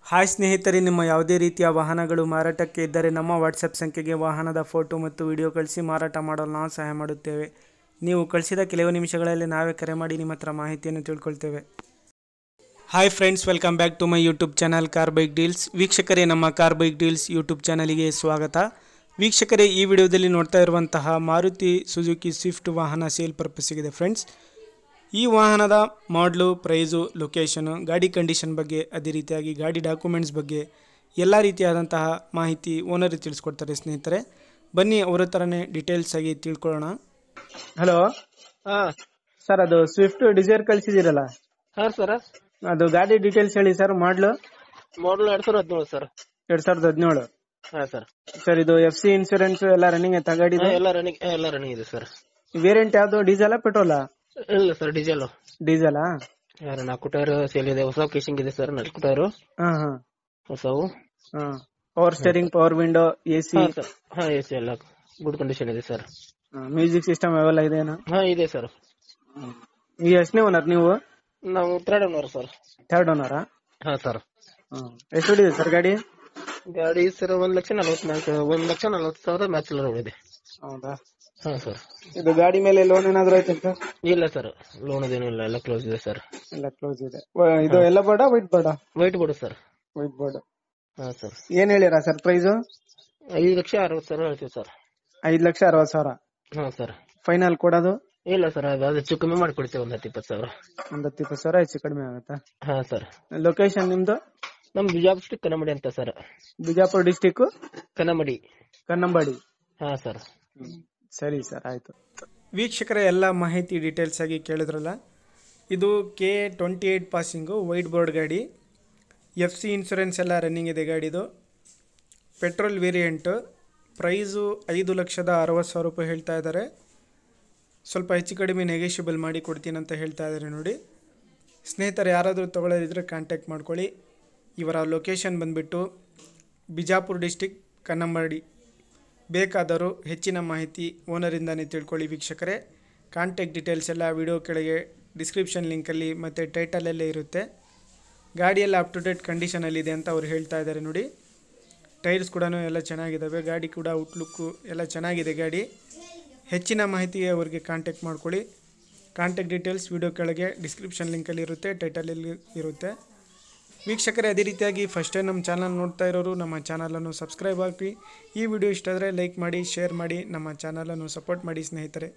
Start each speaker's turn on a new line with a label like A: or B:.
A: Hi ಸ್ನೇಹಿತರೆ, ನಿಮ್ಮ ಯಾವುದೇ ರೀತಿಯ ವಾಹನಗಳು ಮಾರಾಟಕ್ಕೆ ಇದ್ದರೆ ನಮ್ಮ ವಾಟ್ಸಪ್ ಸಂಖ್ಯೆಗೆ ವಾಹನದ ಫೋಟೋ ಮತ್ತು ವಿಡಿಯೋ ಕಳಿಸಿ ಮಾರಾಟ ಮಾಡಲು ನಾವು ಸಹಾಯ ಮಾಡುತ್ತೇವೆ. ನೀವು ಕಳಿಸಿದ ಕೆಲವು ನಿಮಿಷಗಳಲ್ಲಿ ನಾವೇ ಕರೆ ಮಾಡಿ ನಿಮ್ಮ ಹತ್ರ ಮಾಹಿತಿಯನ್ನು ತಿಳ್ಕೊಳ್ತೇವೆ. Hi friends, welcome back to my YouTube channel car bike deals. ವೀಕ್ಷಕರೇ, ನಮ್ಮ ಕಾರ್ ಬೈಕ್ ಡೀಲ್ಸ್ ಯೂಟ್ಯೂಬ್ ಚಾನಲಿಗೆ ಸ್ವಾಗತ. ವೀಕ್ಷಕರೇ, ಈ ವಿಡಿಯೋದಲ್ಲಿ ನೋಡ್ತಾ ಇರುವಂತಹ ಮಾರುತಿ ಸುಜುಕಿ ಸ್ವಿಫ್ಟ್ ವಾಹನ ಸೇಲ್ ಪರ್ಪಸ್ಸಿಗಿದೆ ಫ್ರೆಂಡ್ಸ್. ಈ ವಾಹನದ ಮಾಡಲು, ಪ್ರೈಸು, ಲೊಕೇಶನು, ಗಾಡಿ ಕಂಡೀಷನ್ ಬಗ್ಗೆ, ಅದೇ ರೀತಿಯಾಗಿ ಗಾಡಿ ಡಾಕ್ಯುಮೆಂಟ್ಸ್ ಬಗ್ಗೆ ಎಲ್ಲ ರೀತಿಯಾದಂತಹ ಮಾಹಿತಿ ಓನರ್ ತಿಳಿಸ್ಕೊಡ್ತಾರೆ ಸ್ನೇಹಿತರೆ. ಬನ್ನಿ ಅವರ ಥರನೇ ಡೀಟೇಲ್ಸ್ ಆಗಿ ತಿಳ್ಕೊಳ್ಳೋಣ. ಹಲೋ ಸರ್, ಅದು ಸ್ವಿಫ್ಟ್ ಡಿಸೈರ್ ಕಳಿಸಿದಿರಲ್ಲ
B: ಸರ್,
A: ಅದು ಗಾಡಿ ಡೀಟೇಲ್ಸ್ ಹೇಳಿ ಸರ್. ಮಾಡಲು
B: 2017 ಸರ್.
A: 2017.
B: ಸರ್
A: ಸರ್, ಇದು FC ಇನ್ಸೂರೆನ್ಸ್ ಎಲ್ಲ ರನ್ನಿಂಗ್ ಐತಾ ಗಾಡಿ?
B: ಎಲ್ಲ ರನ್ನಿಂಗ್ ಇದೆ ಸರ್.
A: ವೇರಿಯಂಟ್ ಯಾವ್ದು, ಡೀಸೆಲ್ ಪೆಟ್ರೋಲಾ?
B: ಇಲ್ಲ ಸರ್, ಡೀಸೆಲ್.
A: ಡೀಸೆಲಾ?
B: 4 ಟೈರ್ ಸೇಲ್ ಇದೆ, ಹೊಸ ಕೇಸಿಂಗ್ ಇದೆ ಸರ್. 4 ಟೈರ್ ಹೊಸವು.
A: Power steering, power window, AC?
B: AC ಎಲ್ಲ ಗುಡ್ ಕಂಡೀಷನ್ ಇದೆ ಸರ್.
A: ಮ್ಯೂಸಿಕ್ ಸಿಸ್ಟಮ್ ಅವೆಲ್ಲ ಇದೆನಾ?
B: ಇದೆ ಸರ್.
A: ಈಗ ಎಷ್ಟನೇ ಓನರ್ ನೀವು?
B: ನಾವು 3rd owner sir.
A: 3rd ಓನರಾ?
B: Sir.
A: ಎಷ್ಟು ಹೊಡಿದೆ ಸರ್ ಗಾಡಿ?
B: ಗಾಡಿ ಸರ್ 1,40,000 ಮ್ಯಾಚ್ ಇದೆ.
A: ಹೌದಾ?
B: ಸರ್.
A: ಇದು ಗಾಡಿ ಮೇಲೆ ಲೋನ್ ಏನಾದ್ರು ಐತೆ ಸರ್?
B: ಇಲ್ಲ ಸರ್, ಲೋನ್ ಅದೇನಿಲ್ಲ, ಎಲ್ಲ ಕ್ಲೋಸ್ ಇದೆ ಸರ್.
A: ಎಲ್ಲ ಕ್ಲೋಸ್ ಇದೆ. ಇದು ಎಲ್ಲ ಬೋರ್ಡಾ, ವೈಟ್ ಬೋರ್ಡಾ?
B: White board sir.
A: White board.
B: Sir.
A: ಏನ್ ಹೇಳಿರಾ ಸರ್ ಪ್ರೈಸ್?
B: 5,60,000 ಹೇಳ್ತೀವಿ ಸರ್.
A: 5,60,000.
B: ಸರ್.
A: ಫೈನಲ್ ಕೊಡೋದು?
B: ಇಲ್ಲ ಸರ್, ಅದು ಹೆಚ್ಚು ಕಮ್ಮಿ ಮಾಡಿಕೊಡ್ತೇವೆ. 10,20,000.
A: 20,000 ಹೆಚ್ಚು ಕಡಿಮೆ ಆಗುತ್ತಾ?
B: ಸರ್.
A: ಲೊಕೇಶನ್ ನಿಮ್ದು?
B: ನಮ್ ಬಿಜಾಪುರ ಡಿಸ್ಟಿಕ್ ಕನ್ನಂಬಾಡಿ ಅಂತ sir.
A: Bijapur district
B: Kannambadi.
A: Sir. ಸರಿ ಸರ್, ಆಯ್ತು. ವೀಕ್ಷಕರ, ಎಲ್ಲ ಮಾಹಿತಿ ಡೀಟೇಲ್ಸ್ ಆಗಿ ಕೇಳಿದ್ರಲ್ಲ. ಇದು K28 ಪಾಸಿಂಗು, ವೈಟ್ ಬೋರ್ಡ್ ಗಾಡಿ. FC ಇನ್ಸೂರೆನ್ಸ್ ಎಲ್ಲ ರನ್ನಿಂಗ್ ಇದೆ ಗಾಡಿದು. Petrol variant. ಪ್ರೈಸು 5,60,000 ರೂಪಾಯಿ ಹೇಳ್ತಾ ಇದ್ದಾರೆ. ಸ್ವಲ್ಪ ಹೆಚ್ಚು ಕಡಿಮೆ ನೆಗೋಷಿಯಬಲ್ ಮಾಡಿ ಕೊಡ್ತೀನಿ ಅಂತ ಹೇಳ್ತಾ ಇದ್ದಾರೆ ನೋಡಿ. ಸ್ನೇಹಿತರೆ, ಯಾರಾದರೂ ತೊಗೊಳ್ಳೋದಿದ್ರೆ ಕಾಂಟ್ಯಾಕ್ಟ್ ಮಾಡ್ಕೊಳ್ಳಿ. ಇವರ ಲೊಕೇಶನ್ ಬಂದುಬಿಟ್ಟು ಬಿಜಾಪುರ ಡಿಸ್ಟಿಕ್ ಕನ್ನಂಬಾಡಿ. ಬೇಕಾದರೂ ಹೆಚ್ಚಿನ ಮಾಹಿತಿ ಓನರಿಂದಾನೇ ತಿಳ್ಕೊಳ್ಳಿ ವೀಕ್ಷಕರೇ. ಕಾಂಟ್ಯಾಕ್ಟ್ ಡೀಟೇಲ್ಸ್ ಎಲ್ಲ ವಿಡಿಯೋ ಕೆಳಗೆ ಡಿಸ್ಕ್ರಿಪ್ಷನ್ ಲಿಂಕಲ್ಲಿ ಮತ್ತು ಟೈಟಲಲ್ಲೇ ಇರುತ್ತೆ. ಗಾಡಿಯೆಲ್ಲ ಅಪ್ ಟು ಡೇಟ್ ಕಂಡೀಷನಲ್ಲಿದೆ ಅಂತ ಅವ್ರು ಹೇಳ್ತಾ ಇದ್ದಾರೆ ನೋಡಿ. ಟೈರ್ಸ್ ಕೂಡ ಎಲ್ಲ ಚೆನ್ನಾಗಿದ್ದಾವೆ. ಗಾಡಿ ಕೂಡ ಔಟ್ಲುಕ್ಕು ಎಲ್ಲ ಚೆನ್ನಾಗಿದೆ ಗಾಡಿ. ಹೆಚ್ಚಿನ ಮಾಹಿತಿಗೆ ಅವರಿಗೆ ಕಾಂಟ್ಯಾಕ್ಟ್ ಮಾಡ್ಕೊಳ್ಳಿ. ಕಾಂಟ್ಯಾಕ್ಟ್ ಡೀಟೇಲ್ಸ್ ವಿಡಿಯೋ ಕೆಳಗೆ ಡಿಸ್ಕ್ರಿಪ್ಷನ್ ಲಿಂಕಲ್ಲಿ ಇರುತ್ತೆ, ಟೈಟಲಲ್ಲಿ ಇರುತ್ತೆ. ವೀಕ್ಷಕರೇ, ಅದೇ ರೀತಿಯಾಗಿ ಫಸ್ಟ್ ಟೈಮ್ ನಮ್ಮ ಚಾನಲ್ ನೋಡ್ತಾ ಇರೋರು ನಮ್ಮ ಚಾನಲನ್ನು ಸಬ್ಸ್ಕ್ರೈಬ್ ಆಗಿ. ಈ ವಿಡಿಯೋ ಇಷ್ಟ ಆದರೆ ಲೈಕ್ ಮಾಡಿ, ಶೇರ್ ಮಾಡಿ, ನಮ್ಮ ಚಾನಲನ್ನು ಸಪೋರ್ಟ್ ಮಾಡಿ ಸ್ನೇಹಿತರೆ.